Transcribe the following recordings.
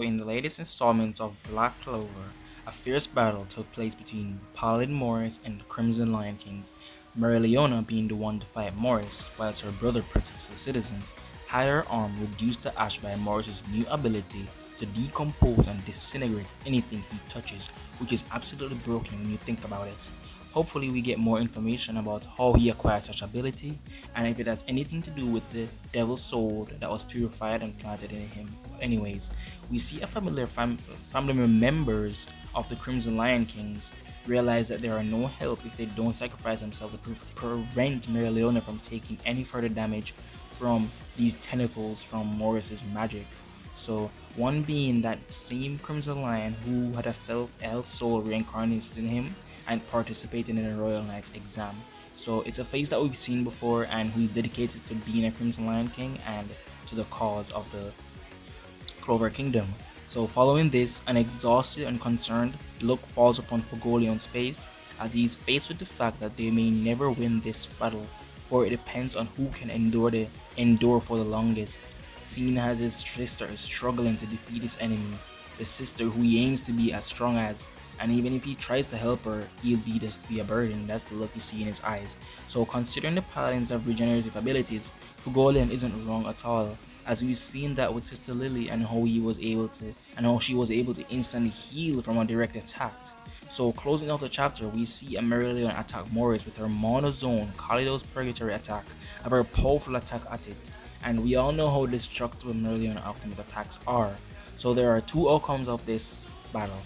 In the latest installment of Black Clover, a fierce battle took place between Paladin Morris and the Crimson Lion Kings, mereoleona being the one to fight Morris, whilst her brother protects the citizens, had her arm reduced to ash by Morris's new ability to decompose and disintegrate anything he touches, which is absolutely broken when you think about it. Hopefully we get more information about how he acquired such ability and if it has anything to do with the devil's soul that was purified and planted in him. But anyways, we see a family members of the Crimson Lion Kings realize that there are no help if they don't sacrifice themselves to prevent mereoleona from taking any further damage from these tentacles from Morris's magic. So one being that same Crimson Lion who had a self-elf soul reincarnated in him and participating in a Royal Knight exam. So it's a face that we've seen before and who's dedicated to being a Crimson Lion King and to the cause of the Clover Kingdom. So following this, an exhausted and concerned look falls upon Fugolion's face as he is faced with the fact that they may never win this battle, for it depends on who can endure for the longest. Seeing as his sister is struggling to defeat his enemy, the sister who he aims to be as strong as, and even if he tries to help her, he'll be just be a burden. That's the look you see in his eyes. So considering the paladins have regenerative abilities, Fugolion isn't wrong at all, as we've seen that with Sister Lily and how she was able to instantly heal from a direct attack. So closing out the chapter, we see a mereoleona attack Morris with her monozone Kalido's Purgatory attack, a very powerful attack at it. And we all know how destructive mereoleona ultimate attacks are. So there are two outcomes of this battle.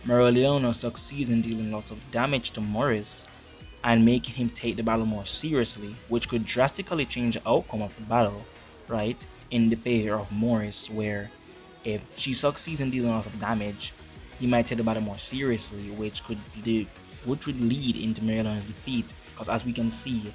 Mereoleona succeeds in dealing lots of damage to Morris and making him take the battle more seriously, which could drastically change the outcome of the battle, right? In the favor of Morris, where if she succeeds in dealing a lot of damage, he might take the battle more seriously, which would lead into mereoleona's defeat. Because as we can see,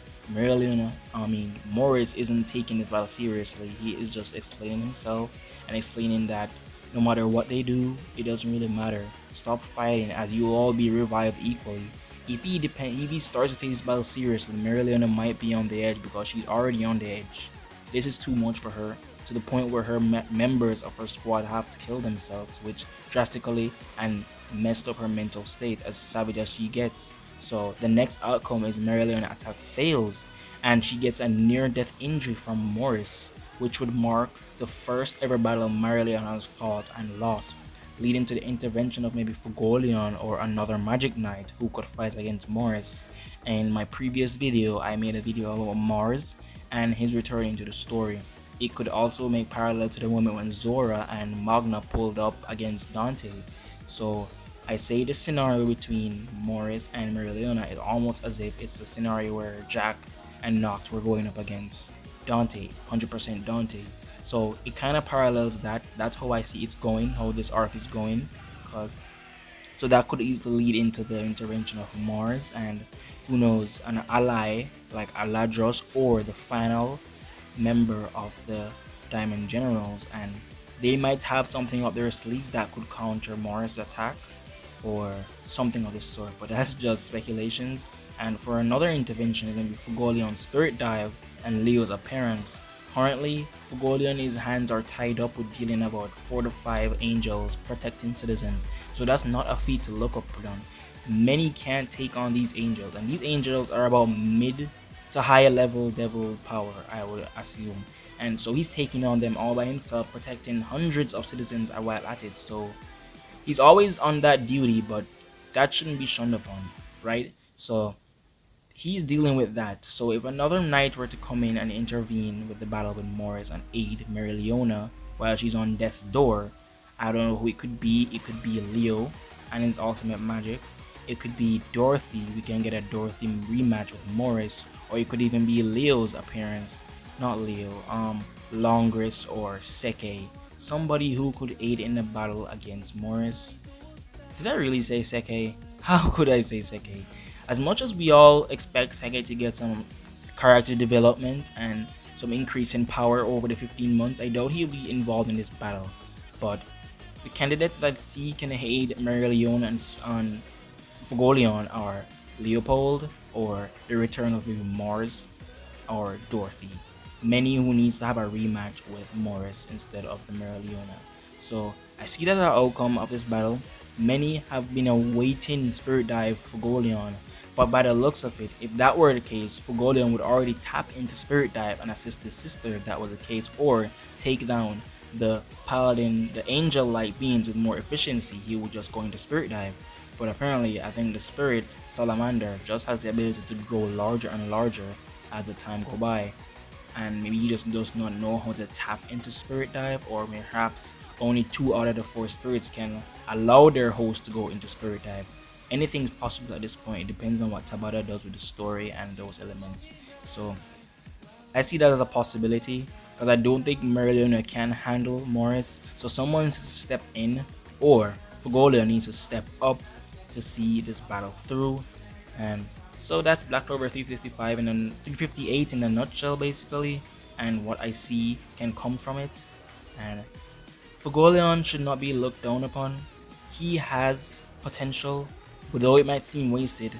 Morris isn't taking this battle seriously. He is just explaining himself and explaining that no matter what they do, it doesn't really matter. Stop fighting, as you will all be revived equally. If he starts to take this battle seriously, mereoleona might be on the edge because she's already on the edge. This is too much for her, to the point where her members of her squad have to kill themselves, which drastically and messed up her mental state as savage as she gets. So the next outcome is mereoleona attack fails and she gets a near-death injury from Morris, which would mark the first ever battle mereoleona has fought and lost, leading to the intervention of maybe Fugolion or another magic knight who could fight against Morris. In my previous video, I made a video about Mars and his returning to the story. It could also make parallel to the moment when Zora and Magna pulled up against Dante. So I say the scenario between Morris and mereoleona is almost as if it's a scenario where Jack and Noct were going up against Dante, 100% Dante. So it kind of parallels that. That's how I see it's going, how this arc is going. So that could easily lead into the intervention of Mars and who knows, an ally like Aladros or the final member of the Diamond Generals, and they might have something up their sleeves that could counter Morris' attack or something of the sort, but that's just speculations. And for another intervention, it's going to be Fugolion's Spirit Dive and Leo's appearance. Currently, Fugolion's hands are tied up with dealing about 4 to 5 angels protecting citizens, so that's not a feat to look up on. Many can't take on these angels, and these angels are about mid to higher level devil power, I would assume. And so he's taking on them all by himself, protecting hundreds of citizens while at it. So he's always on that duty, but that shouldn't be shunned upon, right? So he's dealing with that. So if another knight were to come in and intervene with the battle with Morris and aid mereoleona while she's on death's door, I don't know who it could be. It could be Leo and his ultimate magic. It could be Dorothy. We can get a Dorothy rematch with Morris, or it could even be Leo's appearance. Not Leo, Longris or Seke. Somebody who could aid in the battle against Morris. Did I really say Seke? How could I say Seke? As much as we all expect Seke to get some character development and some increase in power over the 15 months, I doubt he'll be involved in this battle. But the candidates that see can aid mereoleona and Fugolion are Leopold or the return of Mars or Dorothy. Many who needs to have a rematch with Morris instead of the mereoleona. So I see that the outcome of this battle, many have been awaiting Spirit Dive Fugolion, but by the looks of it, if that were the case, Fugolion would already tap into Spirit Dive and assist his sister if that was the case, or take down the Paladin, the Angel Light beings with more efficiency. He would just go into Spirit Dive. But apparently, I think the Spirit Salamander just has the ability to grow larger and larger as the time go by, and maybe he just does not know how to tap into Spirit Dive, or perhaps only 2 out of the 4 spirits can allow their host to go into Spirit Dive. Anything's possible at this point. It depends on what Tabata does with the story and those elements. So I see that as a possibility, because I don't think mereoleona can handle Morris. So someone needs to step in, or Fugolia needs to step up to see this battle through. And so that's Black Clover 355 and then 358 in a nutshell, basically, and what I see can come from it. And Fugolion should not be looked down upon. He has potential, but though it might seem wasted,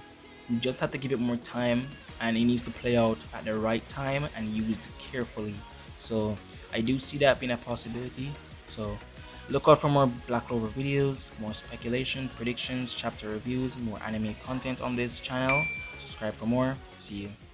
you just have to give it more time, and it needs to play out at the right time and used carefully. So I do see that being a possibility. So look out for more Black Clover videos, more speculation, predictions, chapter reviews, more anime content on this channel. Subscribe for more. See you.